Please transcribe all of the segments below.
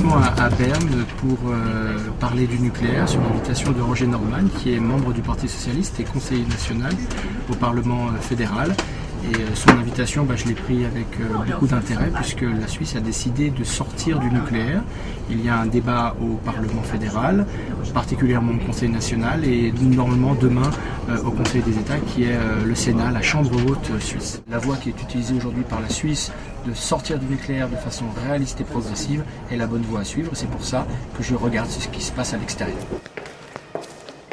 déplacement à Berne pour parler du nucléaire sur l'invitation de Roger Nordman, qui est membre du Parti Socialiste et conseiller national au Parlement fédéral. Et son invitation, je l'ai pris avec beaucoup d'intérêt puisque la Suisse a décidé de sortir du nucléaire. Il y a un débat au Parlement fédéral, particulièrement au Conseil national et normalement demain au Conseil des États qui est le Sénat, la Chambre haute suisse. La voie qui est utilisée aujourd'hui par la Suisse de sortir du nucléaire de façon réaliste et progressive est la bonne voie à suivre. C'est pour ça que je regarde ce qui se passe à l'extérieur.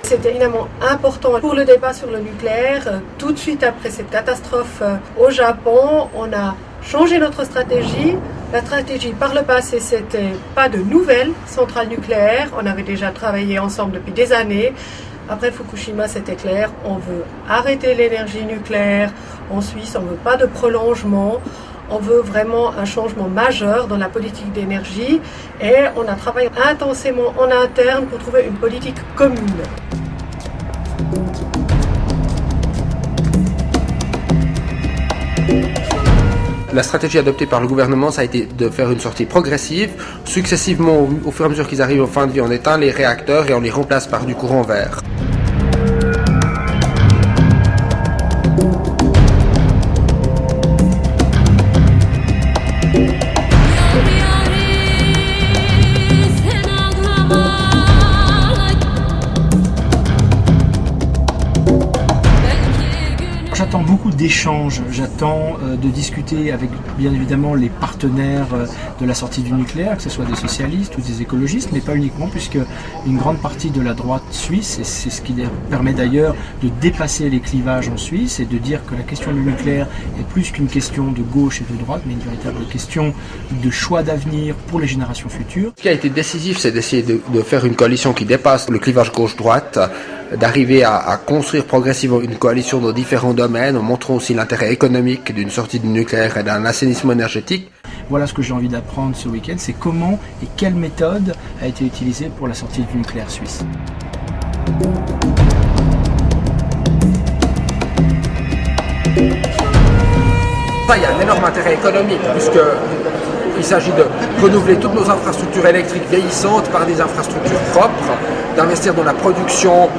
C'était évidemment important pour le débat sur le nucléaire. Tout de suite après cette catastrophe au Japon, on a changé notre stratégie. La stratégie par le passé, c'était pas de nouvelles centrales nucléaires. On avait déjà travaillé ensemble depuis des années. Après Fukushima, c'était clair. On veut arrêter l'énergie nucléaire. En Suisse, on veut pas de prolongement. On veut vraiment un changement majeur dans la politique d'énergie et on a travaillé intensément en interne pour trouver une politique commune. La stratégie adoptée par le gouvernement, ça a été de faire une sortie progressive. Successivement, au fur et à mesure qu'ils arrivent en fin de vie, on éteint les réacteurs et on les remplace par du courant vert. J'attends beaucoup d'échanges, j'attends de discuter avec bien évidemment les partenaires de la sortie du nucléaire, que ce soit des socialistes ou des écologistes, mais pas uniquement puisque une grande partie de la droite suisse, et c'est ce qui permet d'ailleurs de dépasser les clivages en Suisse et de dire que la question du nucléaire est plus qu'une question de gauche et de droite, mais une véritable question de choix d'avenir pour les générations futures. Ce qui a été décisif, c'est d'essayer de faire une coalition qui dépasse le clivage gauche-droite, d'arriver à construire progressivement une coalition dans différents domaines, en montrant aussi l'intérêt économique d'une sortie du nucléaire et d'un assainissement énergétique. Voilà ce que j'ai envie d'apprendre ce week-end, c'est comment et quelle méthode a été utilisée pour la sortie du nucléaire suisse. Il y a un énorme intérêt économique puisqu'il s'agit de renouveler toutes nos infrastructures électriques vieillissantes par des infrastructures propres, d'investir dans la production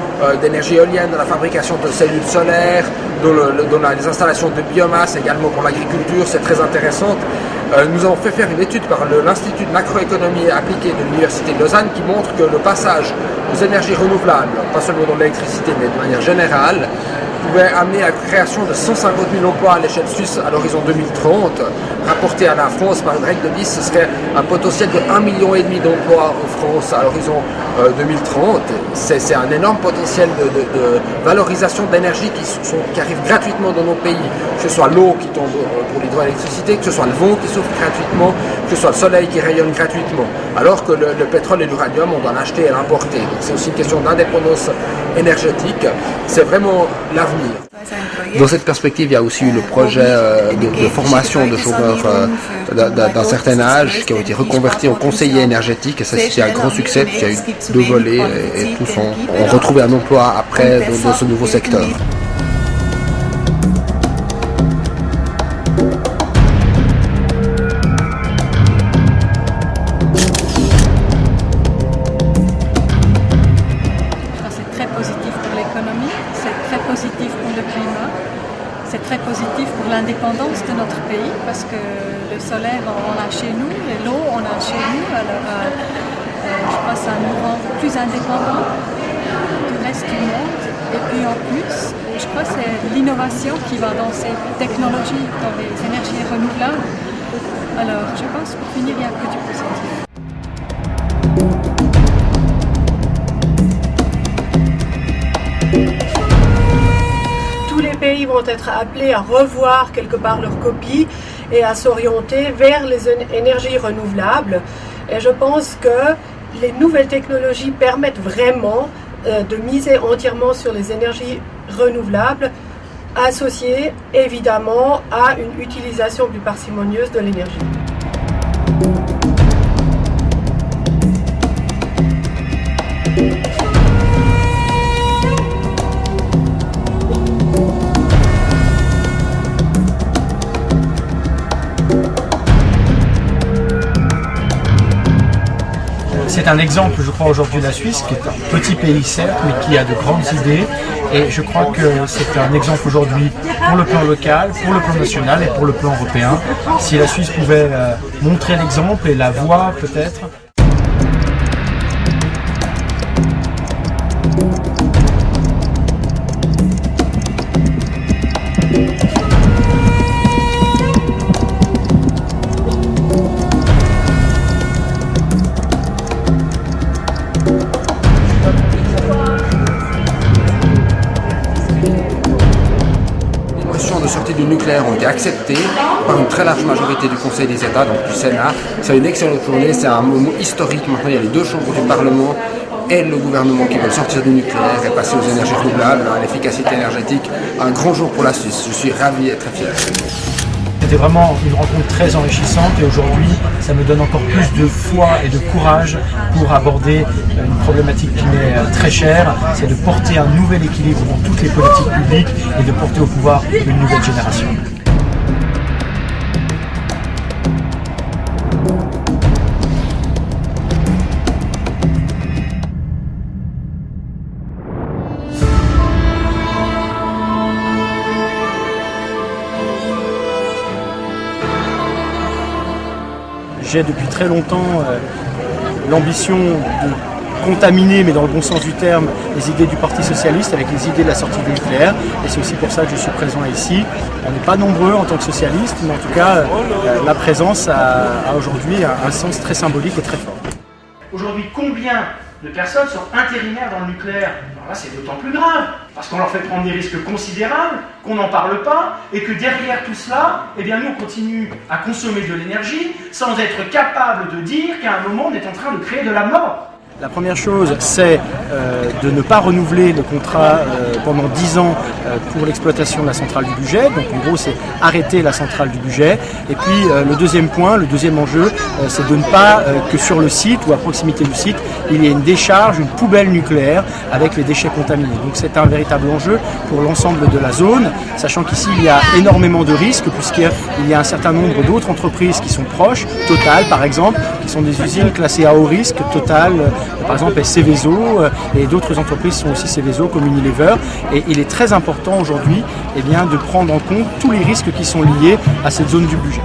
d'énergie éolienne, dans la fabrication de cellules solaires, dans les installations de biomasse également pour l'agriculture, c'est très intéressant. Nous avons fait faire une étude par l'Institut de macroéconomie appliquée de l'Université de Lausanne qui montre que le passage aux énergies renouvelables, pas seulement dans l'électricité mais de manière générale, pouvait amener à la création de 150 000 emplois à l'échelle suisse à l'horizon 2030. Rapporté à la France par une règle de 10, ce serait un potentiel de 1,5 million d'emplois en France à l'horizon 2030. C'est un énorme potentiel de valorisation d'énergie qui arrive gratuitement dans nos pays, que ce soit l'eau qui tombe pour l'hydroélectricité, que ce soit le vent qui souffle gratuitement, que ce soit le soleil qui rayonne gratuitement. Alors que le pétrole et l'uranium, on doit l'acheter et l'importer. Donc c'est aussi une question d'indépendance énergétique. C'est vraiment l'avenir. Dans cette perspective, il y a aussi eu le projet de formation de chômeurs d'un certain âge qui ont été reconvertis en conseillers énergétiques et ça c'était un grand succès puisqu'il y a eu 2 volets et tous ont retrouvé un emploi après dans ce nouveau secteur. C'est très positif pour l'indépendance de notre pays parce que le solaire on l'a chez nous et l'eau on l'a chez nous. Alors je crois que ça nous rend plus indépendants du reste du monde. Et puis en plus, je crois que c'est l'innovation qui va dans ces technologies, dans les énergies renouvelables. Alors je pense pour finir, il n'y a que du positif. Les pays vont être appelés à revoir quelque part leur copie et à s'orienter vers les énergies renouvelables. Et je pense que les nouvelles technologies permettent vraiment de miser entièrement sur les énergies renouvelables, associées évidemment à une utilisation plus parcimonieuse de l'énergie. C'est un exemple, je crois, aujourd'hui de la Suisse, qui est un petit pays certes, mais qui a de grandes idées. Et je crois que c'est un exemple aujourd'hui pour le plan local, pour le plan national et pour le plan européen. Si la Suisse pouvait montrer l'exemple et la voie peut-être. De sortie du nucléaire ont été acceptées par une très large majorité du Conseil des États, donc du Sénat. C'est une excellente journée, c'est un moment historique. Maintenant, il y a les deux chambres du Parlement et le gouvernement qui veulent sortir du nucléaire et passer aux énergies renouvelables, à l'efficacité énergétique. Un grand jour pour la Suisse. Je suis ravi et très fier. C'était vraiment une rencontre très enrichissante et aujourd'hui, ça me donne encore plus de foi et de courage pour aborder une problématique qui m'est très chère, c'est de porter un nouvel équilibre dans toutes les politiques publiques et de porter au pouvoir une nouvelle génération. J'ai depuis très longtemps l'ambition de contaminer, mais dans le bon sens du terme, les idées du Parti socialiste avec les idées de la sortie du nucléaire. Et c'est aussi pour ça que je suis présent ici. On n'est pas nombreux en tant que socialistes, mais en tout cas, la présence a aujourd'hui un sens très symbolique et très fort. Aujourd'hui, combien de personnes sont intérimaires dans le nucléaire? Alors là, c'est d'autant plus grave, parce qu'on leur fait prendre des risques considérables, qu'on n'en parle pas, et que derrière tout cela, eh bien, nous, on continue à consommer de l'énergie sans être capable de dire qu'à un moment, on est en train de créer de la mort. La première chose, c'est de ne pas renouveler le contrat pendant 10 ans pour l'exploitation de la centrale du Bugey. Donc en gros, c'est arrêter la centrale du Bugey. Et puis le deuxième point, le deuxième enjeu, c'est de ne pas que sur le site ou à proximité du site, il y ait une décharge, une poubelle nucléaire avec les déchets contaminés. Donc c'est un véritable enjeu pour l'ensemble de la zone, sachant qu'ici il y a énormément de risques puisqu'il y a un certain nombre d'autres entreprises qui sont proches, Total par exemple, qui sont des usines classées à haut risque, Total par exemple Seveso et d'autres entreprises sont aussi Seveso comme Unilever. Et il est très important aujourd'hui de prendre en compte tous les risques qui sont liés à cette zone du Bugey.